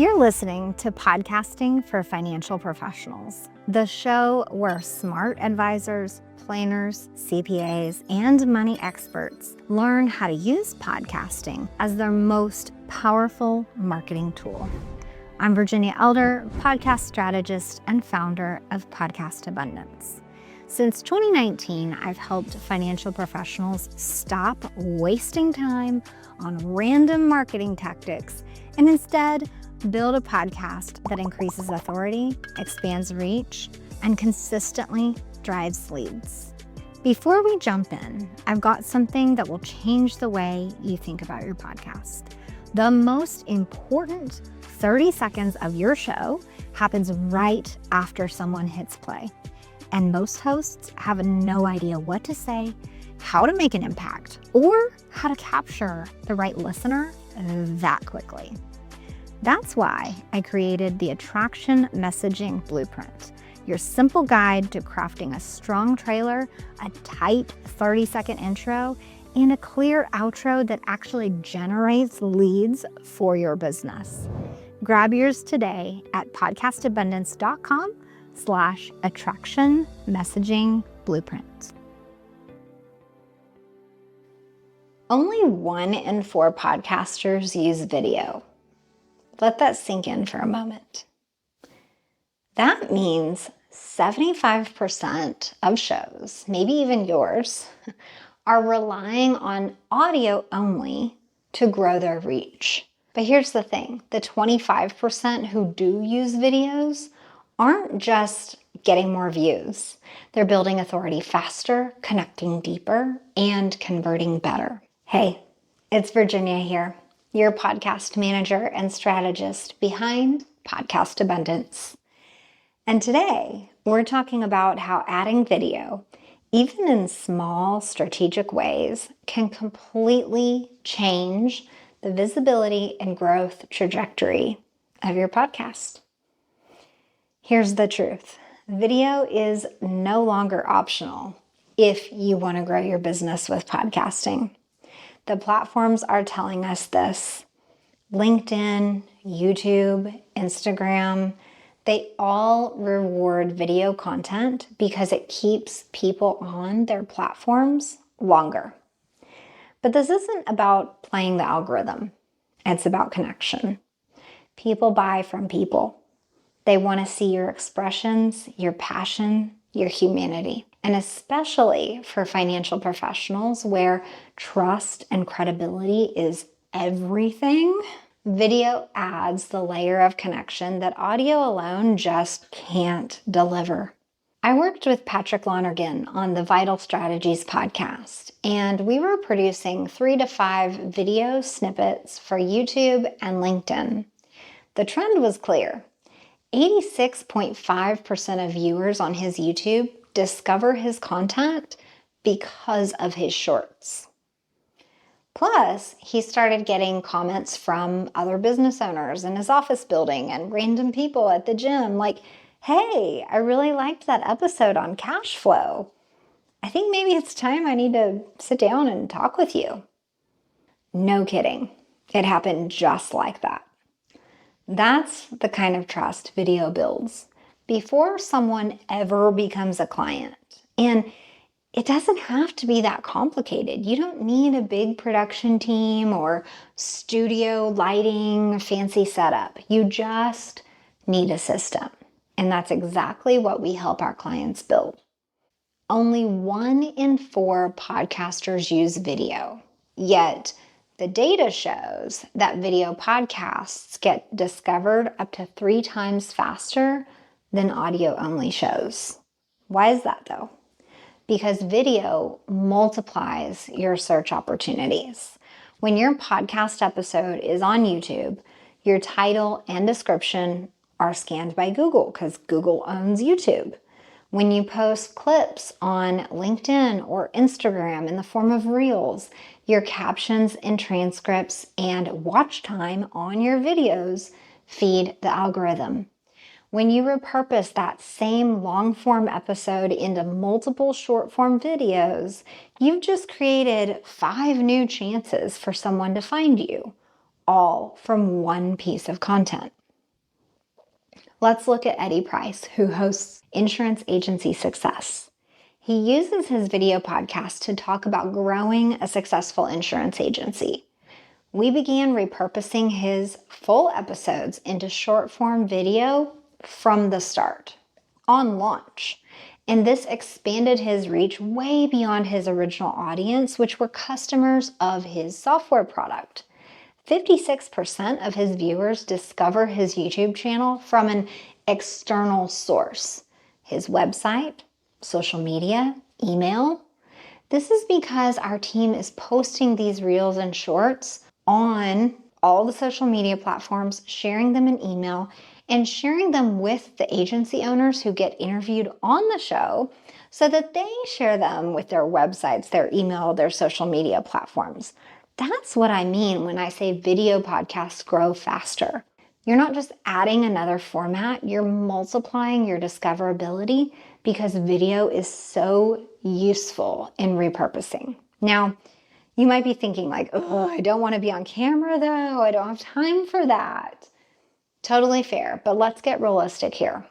You're listening to Podcasting for Financial Professionals, the show where smart advisors, planners, CPAs, and money experts learn how to use podcasting as their most powerful marketing tool. I'm Virginia Elder, podcast strategist and founder of Podcast Abundance. Since 2019, I've helped financial professionals stop wasting time on random marketing tactics and instead build a podcast that increases authority, expands reach, and consistently drives leads. Before we jump in, I've got something that will change the way you think about your podcast. The most important 30 seconds of your show happens right after someone hits play. And most hosts have no idea what to say, how to make an impact, or how to capture the right listener that quickly. That's why I created the Attraction Messaging Blueprint, your simple guide to crafting a strong trailer, a tight 30-second intro, and a clear outro that actually generates leads for your business. Grab yours today at podcastabundance.com/attraction messaging blueprint. Only 1 in 4 podcasters use video. Let that sink in for a moment. That means 75% of shows, maybe even yours, are relying on audio only to grow their reach. But here's the thing, the 25% who do use videos aren't just getting more views. They're building authority faster, connecting deeper, and converting better. Hey, it's Virginia here, your podcast manager and strategist behind Podcast Abundance. And today, we're talking about how adding video, even in small strategic ways, can completely change the visibility and growth trajectory of your podcast. Here's the truth. Video is no longer optional if you want to grow your business with podcasting. The platforms are telling us this. LinkedIn, YouTube, Instagram, they all reward video content because it keeps people on their platforms longer. But this isn't about playing the algorithm. It's about connection. People buy from people. They want to see your expressions, your passion, your humanity. And especially for financial professionals where trust and credibility is everything, video adds the layer of connection that audio alone just can't deliver. I worked with Patrick Lonergan on the Vital Strategies podcast, and we were producing 3 to 5 video snippets for YouTube and LinkedIn. The trend was clear. 86.5% of viewers on his YouTube discover his content because of his shorts. Plus, he started getting comments from other business owners in his office building and random people at the gym like, hey, I really liked that episode on cash flow. I think maybe it's time I need to sit down and talk with you. No kidding. It happened just like that. That's the kind of trust video builds before someone ever becomes a client. And it doesn't have to be that complicated. You don't need a big production team or studio lighting, fancy setup. You just need a system. And that's exactly what we help our clients build. Only 1 in 4 podcasters use video, yet the data shows that video podcasts get discovered up to 3 times faster than audio-only shows. Why is that though? Because video multiplies your search opportunities. When your podcast episode is on YouTube, your title and description are scanned by Google because Google owns YouTube. When you post clips on LinkedIn or Instagram in the form of Reels, your captions and transcripts and watch time on your videos feed the algorithm. When you repurpose that same long-form episode into multiple short-form videos, you've just created 5 new chances for someone to find you, all from one piece of content. Let's look at Eddie Price, who hosts Insurance Agency Success. He uses his video podcast to talk about growing a successful insurance agency. We began repurposing his full episodes into short form video from the start, on launch. And this expanded his reach way beyond his original audience, which were customers of his software product. 56% of his viewers discover his YouTube channel from an external source, his website, social media, email. This is because our team is posting these reels and shorts on all the social media platforms, sharing them in email, and sharing them with the agency owners who get interviewed on the show so that they share them with their websites, their email, their social media platforms. That's what I mean when I say video podcasts grow faster. You're not just adding another format, you're multiplying your discoverability because video is so useful in repurposing. Now, you might be thinking like, oh, I don't want to be on camera though. I don't have time for that. Totally fair, but let's get realistic here.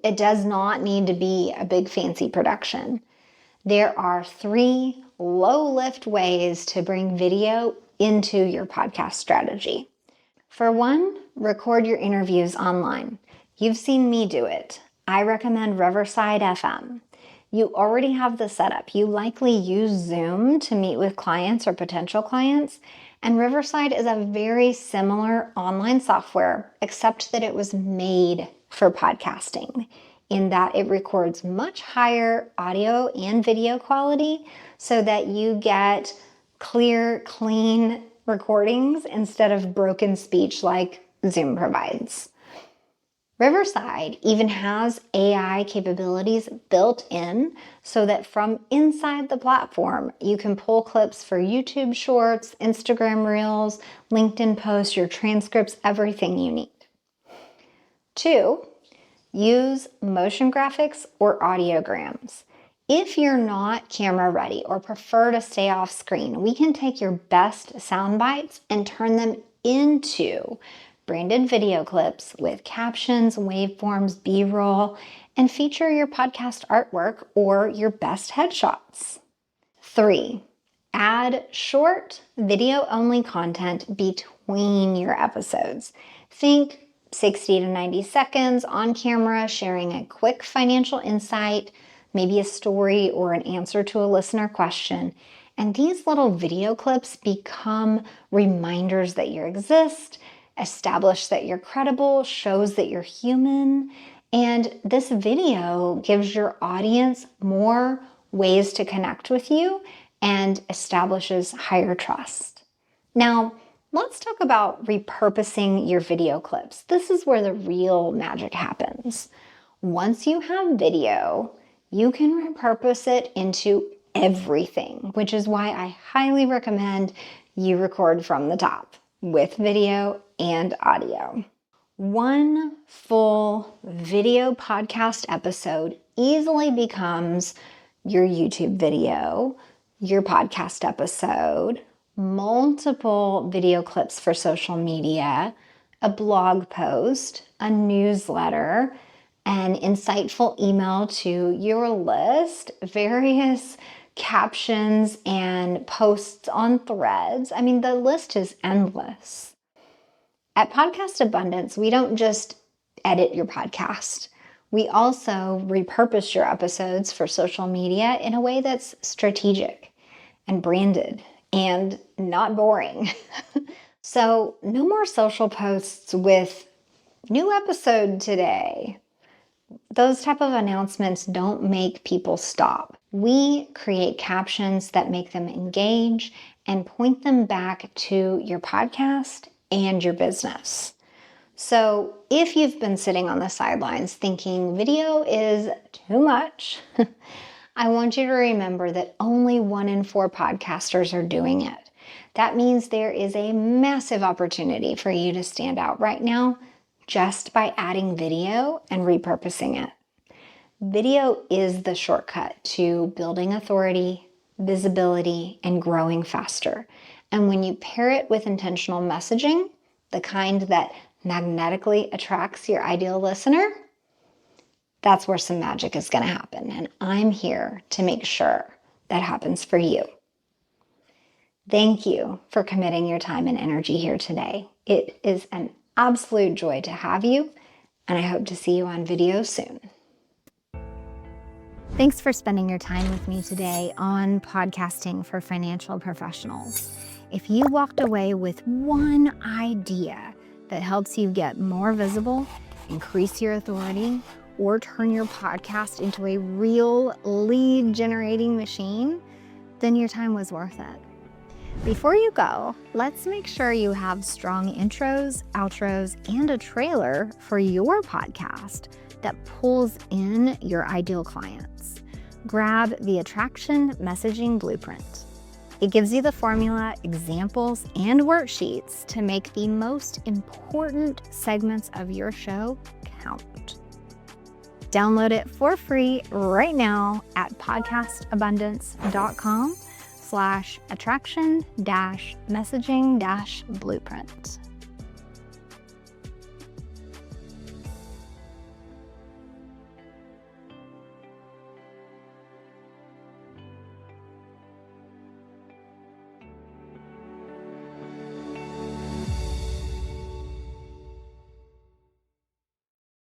It does not need to be a big fancy production. There are 3 low-lift ways to bring video into your podcast strategy. For one, record your interviews online. You've seen me do it. I recommend Riverside FM. You already have the setup. You likely use Zoom to meet with clients or potential clients, and Riverside is a very similar online software, except that it was made for podcasting, in that it records much higher audio and video quality so that you get clear, clean recordings instead of broken speech like Zoom provides. Riverside even has AI capabilities built in so that from inside the platform, you can pull clips for YouTube Shorts, Instagram Reels, LinkedIn posts, your transcripts, everything you need. 2, use motion graphics or audiograms. If you're not camera ready or prefer to stay off screen, we can take your best sound bites and turn them into branded video clips with captions, waveforms, B-roll, and feature your podcast artwork or your best headshots. 3, add short video-only content between your episodes. Think 60 to 90 seconds on camera, sharing a quick financial insight, maybe a story or an answer to a listener question. And these little video clips become reminders that you exist, establish that you're credible, shows that you're human. And this video gives your audience more ways to connect with you and establishes higher trust. Now, let's talk about repurposing your video clips. This is where the real magic happens. Once you have video, you can repurpose it into everything, which is why I highly recommend you record from the top with video and audio. One full video podcast episode easily becomes your YouTube video, your podcast episode, multiple video clips for social media, a blog post, a newsletter, an insightful email to your list, various captions and posts on threads. I mean, the list is endless. At Podcast Abundance, we don't just edit your podcast. We also repurpose your episodes for social media in a way that's strategic and branded and not boring. So no more social posts with new episode today. Those type of announcements don't make people stop. We create captions that make them engage and point them back to your podcast and your business. So if you've been sitting on the sidelines thinking video is too much, I want you to remember that only 1 in 4 podcasters are doing it. That means there is a massive opportunity for you to stand out right now just by adding video and repurposing it. Video is the shortcut to building authority, visibility, and growing faster. And when you pair it with intentional messaging, the kind that magnetically attracts your ideal listener, that's where some magic is going to happen. And I'm here to make sure that happens for you. Thank you for committing your time and energy here today. It is an absolute joy to have you, and I hope to see you on video soon. Thanks for spending your time with me today on Podcasting for Financial Professionals. If you walked away with one idea that helps you get more visible, increase your authority, or turn your podcast into a real lead generating machine, then your time was worth it. Before you go, let's make sure you have strong intros, outros, and a trailer for your podcast that pulls in your ideal clients. Grab the Attraction Messaging Blueprint. It gives you the formula, examples, and worksheets to make the most important segments of your show count. Download it for free right now at podcastabundance.com/attraction-messaging-blueprint.